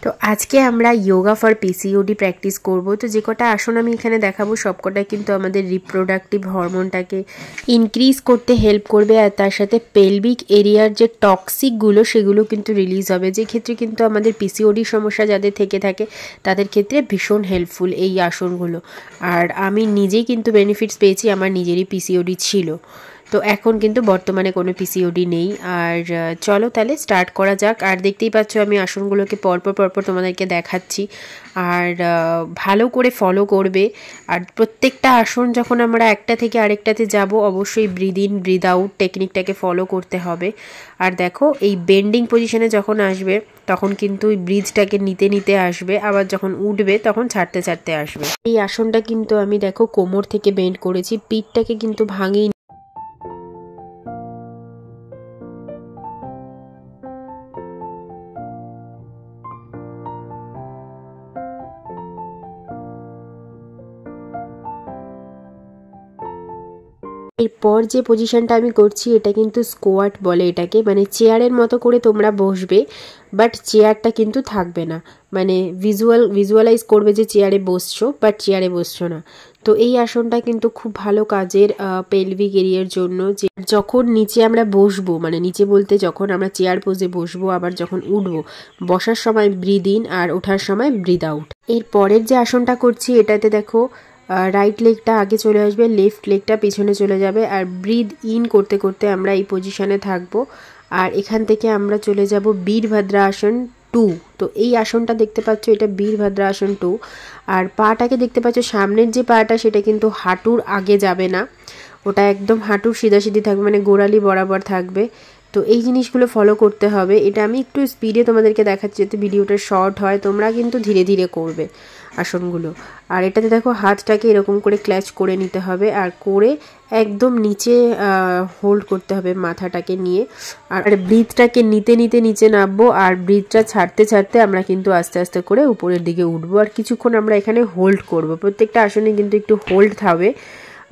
তো আজকে আমরা যোগা ফর পিসিওডি প্র্যাকটিস করব। তো যে কটা আসন আমি এখানে দেখাবো সবকটা কিন্তু আমাদের রিপ্রোডাক্টিভ হরমোনটাকে ইনক্রিজ করতে হেল্প করবে, আর তার সাথে পেলভিক এরিয়ার যে টক্সিকগুলো সেগুলো কিন্তু রিলিজ হবে, যে ক্ষেত্রে কিন্তু আমাদের পিসিওডি সমস্যা যাদের থেকে থাকে তাদের ক্ষেত্রে ভীষণ হেল্পফুল এই আসনগুলো। আর আমি নিজেই কিন্তু বেনিফিটস পেয়েছি, আমার নিজেরই পিসিওডি ছিল, তো এখন কিন্তু বর্তমানে কোনো পিসিওডি নেই। আর চলো তাহলে স্টার্ট করা যাক। আর দেখতেই পাচ্ছ আমি আসনগুলোকে পরপর তোমাদেরকে দেখাচ্ছি, আর ভালো করে ফলো করবে। আর প্রত্যেকটা আসন যখন আমরা একটা থেকে আরেকটাতে যাব অবশ্যই ব্রিদ ইন ব্রিদ আউট টেকনিকটাকে ফলো করতে হবে। আর দেখো এই বেন্ডিং পজিশনে যখন আসবে তখন কিন্তু ওই ব্রিজটাকে নিতে নিতে আসবে, আবার যখন উঠবে তখন ছাড়তে ছাড়তে আসবে। এই আসনটা কিন্তু আমি দেখো কোমর থেকে বেন্ড করেছি, পিঠটাকে কিন্তু ভাঙিয়ে এরপর যে পজিশনটা আমি করছি এটা কিন্তু স্কোয়াট বলে এটাকে, মানে চেয়ারের মতো করে তোমরা বসবে, বাট চেয়ারটা কিন্তু থাকবে না, মানে ভিজুয়ালাইজ করবে যে চেয়ারে বসছো, বাট চেয়ারে বসছো না। তো এই আসনটা কিন্তু খুব ভালো কাজের পেলভিক এরিয়ার জন্য। যে যখন নিচে আমরা বসবো, মানে নিচে বলতে যখন আমরা চেয়ার পোজে বসবো, আবার যখন উঠবো, বসার সময় ব্রিদ ইন আর ওঠার সময় ব্রিদ আউট। এর পরের যে আসনটা করছি এটাতে দেখো রাইট লেগটা আগে চলে আসবে, লেফট লেগটা পিছনে চলে যাবে, আর ব্রিদ ইন করতে করতে আমরা এই পজিশনে থাকবো। আর এখান থেকে আমরা চলে যাব বীরভদ্রা আসন 2। তো এই আসনটা দেখতে পাচ্ছ এটা বীরভদ্রা আসন 2। আর পাটাকে দেখতে পাচ্ছ সামনের যে পাটা সেটা কিন্তু হাঁটুর আগে যাবে না, ওটা একদম হাঁটুর সিধাসিধি থাকবে, মানে গোড়ালি বরাবর থাকবে। তো এই জিনিসগুলো ফলো করতে হবে। এটা আমি একটু স্পিডে তোমাদেরকে দেখাচ্ছি যাতে ভিডিওটা শর্ট হয়, তোমরা কিন্তু ধীরে ধীরে করবে আসনগুলো। আর এটাতে দেখো হাতটাকে এরকম করে ক্ল্যাচ করে নিতে হবে, আর করে একদম নিচে হোল্ড করতে হবে মাথাটাকে নিয়ে, আর ব্রিথটাকে নিতে নিতে নিচে নামবো, আর ব্রিথটা ছাড়তে ছাড়তে আমরা কিন্তু আস্তে আস্তে করে উপরের দিকে উঠবো। আর কিছুক্ষণ আমরা এখানে হোল্ড করব, প্রত্যেকটা আসনে কিন্তু একটু হোল্ড থাকবে।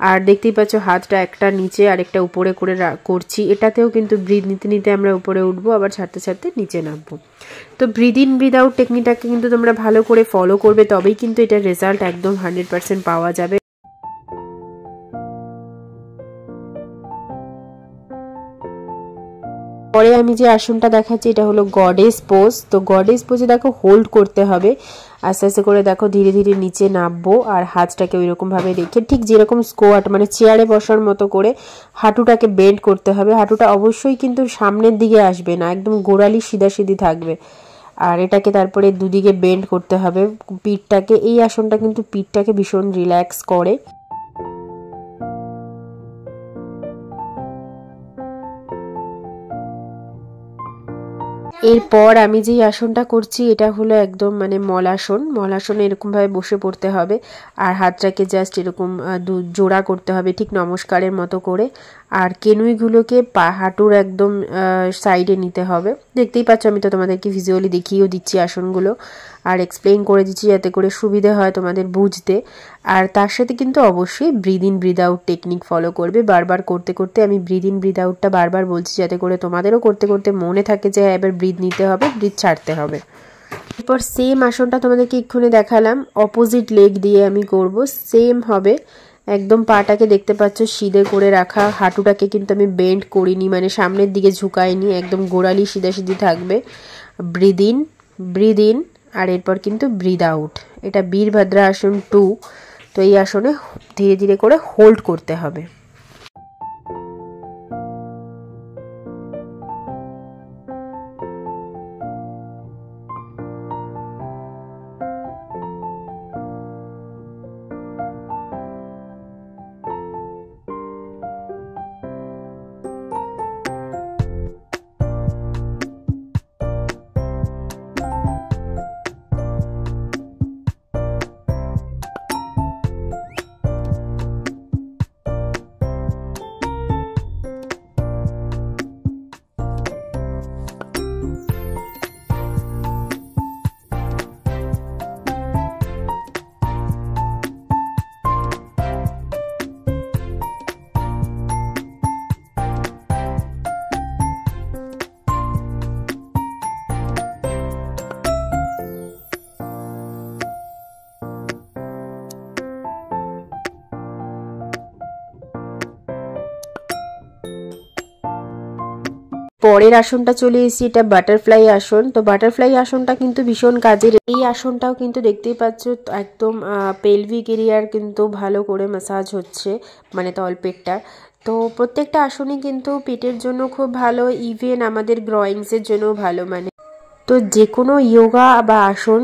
আর দেখতেই পাচ্ছ হাতটা একটা নিচে আর একটা উপরে করে করছি, এটাতেও কিন্তু ব্রিথ নিতে নিতে আমরা উপরে উঠবো, আবার ছাড়তে ছাড়তে নিচে নামবো। তো ব্রিদ ইন ব্রিদ আউট টেকনিকটাকে কিন্তু তোমরা ভালো করে ফলো করবে, তবেই কিন্তু এটার রেজাল্ট একদম 100% পাওয়া যাবে। পরে আমি যে আসনটা দেখাচ্ছি এটা হলো গডেস পোজ। তো গডেস পোজে দেখো হোল্ড করতে হবে, আস্তে আস্তে করে দেখো ধীরে ধীরে নিচে নামবো, আর হাতটাকে ওই রকম ভাবে রেখে ঠিক যেরকম স্কোয়াট মানে চেয়ারে বসার মতো করে হাঁটুটাকে বেন্ড করতে হবে। হাঁটুটা অবশ্যই কিন্তু সামনের দিকে আসবে না, একদম গোড়ালি সিধাসিধি থাকবে। আর এটাকে তারপরে দুদিকে বেন্ড করতে হবে পিঠটাকে। এই আসনটা কিন্তু পিঠটাকে ভীষণ রিল্যাক্স করে। এরপর আমি যেই আসনটা করছি এটা হলো একদম মানে মলাসন। মলাসনে এরকমভাবে বসে পড়তে হবে, আর হাতটাকে জাস্ট এরকম জোড়া করতে হবে ঠিক নমস্কারের মতো করে, আর কেনুইগুলোকে হাঁটুর একদম সাইডে নিতে হবে। দেখতেই পাচ্ছ আমি তো তোমাদেরকে ভিজুয়ালি দেখিয়েও দিচ্ছি আসনগুলো, আর এক্সপ্লেইন করে দিচ্ছি যাতে করে সুবিধে হয় তোমাদের বুঝতে। আর তার সাথে কিন্তু অবশ্যই breathe in breathe out technique follow করবে। বারবার করতে করতে আমি ব্রিদ ইন ব্রিদ আউটটা বারবার বলছি যাতে করে তোমাদেরও করতে করতে মনে থাকে যে এবার ব্রিদ নিতে হবে, ব্রিদ ছাড়তে হবে। এরপর সেম আসনটা তোমাদেরকে এক্ষুনি দেখালাম, অপোজিট লেগ দিয়ে আমি করব, সেম হবে। একদম পাটাকে দেখতে পাচ্ছ সিধে করে রাখা, হাঁটুটাকে কিন্তু আমি বেন্ড করিনি, মানে সামনের দিকে ঝুঁকাইনি, একদম গোড়ালি সিধাসিধি থাকবে। ব্রিদ ইন আর এরপর কিন্তু ব্রিদ আউট। এটা বীরভদ্রা আসন 2। তো এই আসনে ধীরে ধীরে করে হোল্ড করতে হবে। পরের আসনটা চলে এসেছি, এটা বাটারফ্লাই আসন। তো বাটারফ্লাই আসনটা কিন্তু ভীষণ কাজের। এই আসনটাও কিন্তু দেখতেই পাচ্ছ একদম পেলভিক এরিয়ার কিন্তু ভালো করে ম্যাসাজ হচ্ছে, মানে তলপেটটার। তো প্রত্যেকটা আসনই কিন্তু পেটের জন্য খুব ভালো, ইভেন আমাদের গ্রয়িংসের জন্য ভালো। মানে তো যে কোনো যোগা বা আসন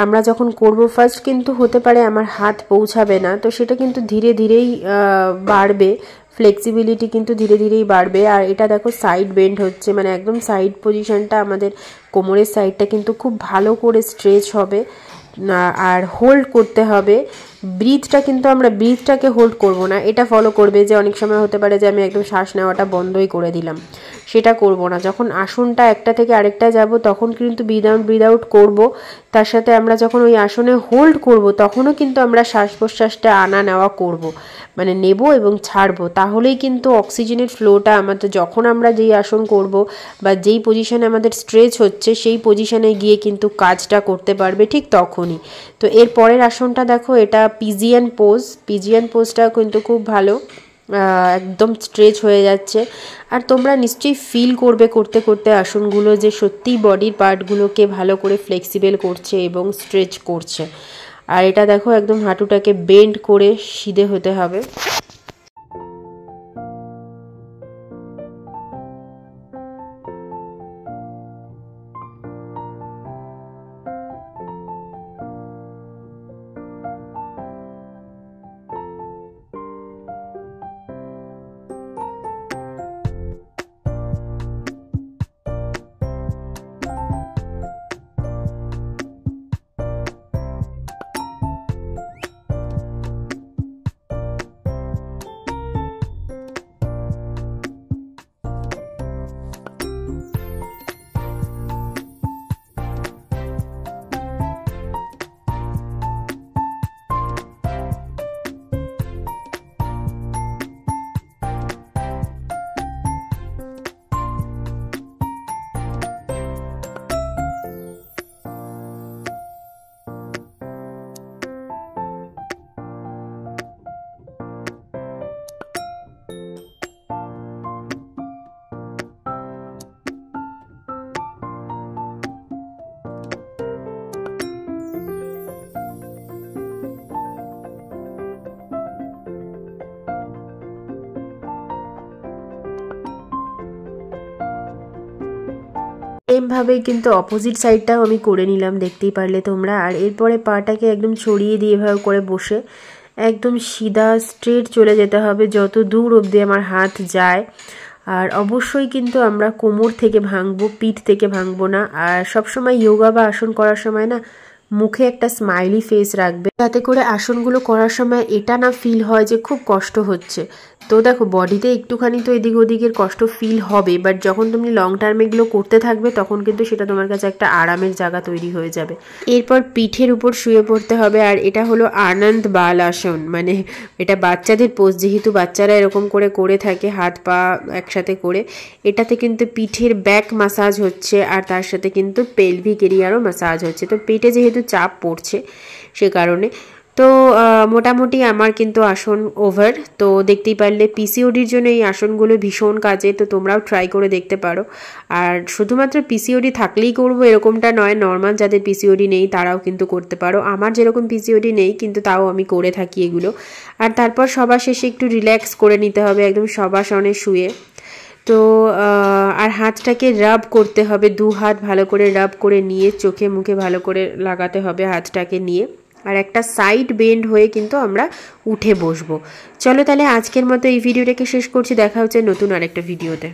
আমরা যখন করব, ফার্স্ট কিন্তু হতে পারে আমার হাত পৌঁছাবে না, তো সেটা কিন্তু ধীরে ধীরেই বাড়বে, ফ্লেক্সিবিলিটি কিন্তু ধীরে ধীরেই বাড়বে। আর এটা দেখো সাইড বেন্ড হচ্ছে, মানে একদম সাইড পজিশনটা, আমাদের কোমরের সাইডটা কিন্তু খুব ভালো করে স্ট্রেচ হবে আর হোল্ড করতে হবে। ব্রিথটা কিন্তু আমরা ব্রিথটাকে হোল্ড করব না, এটা ফলো করবে যে অনেক সময় হতে পারে যে আমি একদম শ্বাস নেওয়াটা বন্ধই করে দিলাম, সেটা করব না। যখন আসনটা একটা থেকে আরেকটা যাব তখন কিন্তু ব্রিথ আউট করব। তার সাথে আমরা যখন ওই আসনে হোল্ড করব তখনও কিন্তু আমরা শ্বাস প্রশ্বাসটা আনা নেওয়া করব, মানে নেব এবং ছাড়বো। তাহলেই কিন্তু অক্সিজেনের ফ্লোটা আমাদের, যখন আমরা যেই আসন করব বা যেই পজিশনে আমাদের স্ট্রেচ হচ্ছে সেই পজিশনে গিয়ে কিন্তু কাজটা করতে পারবে ঠিক তখনই। তো এর পরের আসনটা দেখো, এটা পিজিয়ান পোজ। পিজিয়ান পোজটা কিন্তু খুব ভালো, একদম স্ট্রেচ হয়ে যাচ্ছে। আর তোমরা নিশ্চয়ই ফিল করবে করতে করতে আসনগুলো যে সত্যিই বডির পার্টগুলোকে ভালো করে ফ্লেক্সিবল করছে এবং স্ট্রেচ করছে। আর এটা দেখো একদম হাঁটুটাকে বেন্ড করে সিধে হতে হবে। সেমভাবেই কিন্তু অপোজিট সাইডটাও আমি করে নিলাম, দেখতেই পারলে তোমরা। আর এরপরে পাটাকে একদম ছড়িয়ে দিয়ে এভাবে করে বসে একদম সিধা স্ট্রেট চলে যেতে হবে যত দূর অবধি আমার হাত যায়। আর অবশ্যই কিন্তু আমরা কোমর থেকে ভাঙবো, পিঠ থেকে ভাঙবো না। আর সবসময় যোগা বা আসন করার সময় না মুখে একটা স্মাইলি ফেস রাখবে, যাতে করে আসনগুলো করার সময় এটা না ফিল হয় যে খুব কষ্ট হচ্ছে। তো দেখো বডিতে একটুখানি তো এদিক ওদিকের কষ্ট ফিল হবে, বাট যখন তুমি লং টার্মে এগুলো করতে থাকবে তখন কিন্তু সেটা তোমার কাছে একটা আরামের জায়গা তৈরি হয়ে যাবে। এরপর পিঠের উপর শুয়ে পড়তে হবে। আর এটা হলো আনন্দ বাল আসন, মানে এটা বাচ্চাদের পোজ, যেহেতু বাচ্চারা এরকম করে থাকে হাত পা একসাথে করে। এটাতে কিন্তু পিঠের ব্যাক মাসাজ হচ্ছে আর তার সাথে কিন্তু পেলভিক এরিয়ারও মাসাজ হচ্ছে। তো পেটে যেহেতু চাপ পড়ছে সে কারণে। তো মোটামুটি আমার কিন্তু আসন ওভার। তো দেখতেই পারলে পিসিওডির জন্য এই আসনগুলো ভীষণ কাজে, তো তোমরাও ট্রাই করে দেখতে পারো। আর শুধুমাত্র পিসিওডি থাকলেই করবো এরকমটা নয়, নর্মাল যাদের পিসিওডি নেই তারাও কিন্তু করতে পারো। আমার যেরকম পিসিওডি নেই কিন্তু তাও আমি করে থাকি এগুলো। আর তারপর সবার শেষে একটু রিল্যাক্স করে নিতে হবে একদম শবাসনে শুয়ে। তো আর হাতটাকে রাব করতে হবে, দু হাত ভালো করে রাব করে নিয়ে চোখে মুখে ভালো করে লাগাতে হবে হাতটাকে নিয়ে। আর একটা সাইড বেন্ড হয়ে কিন্তু আমরা উঠে বসবো। চলো তাহলে আজকের মতো এই ভিডিওটাকে শেষ করছি, দেখা হচ্ছে নতুন আরেকটা ভিডিওতে।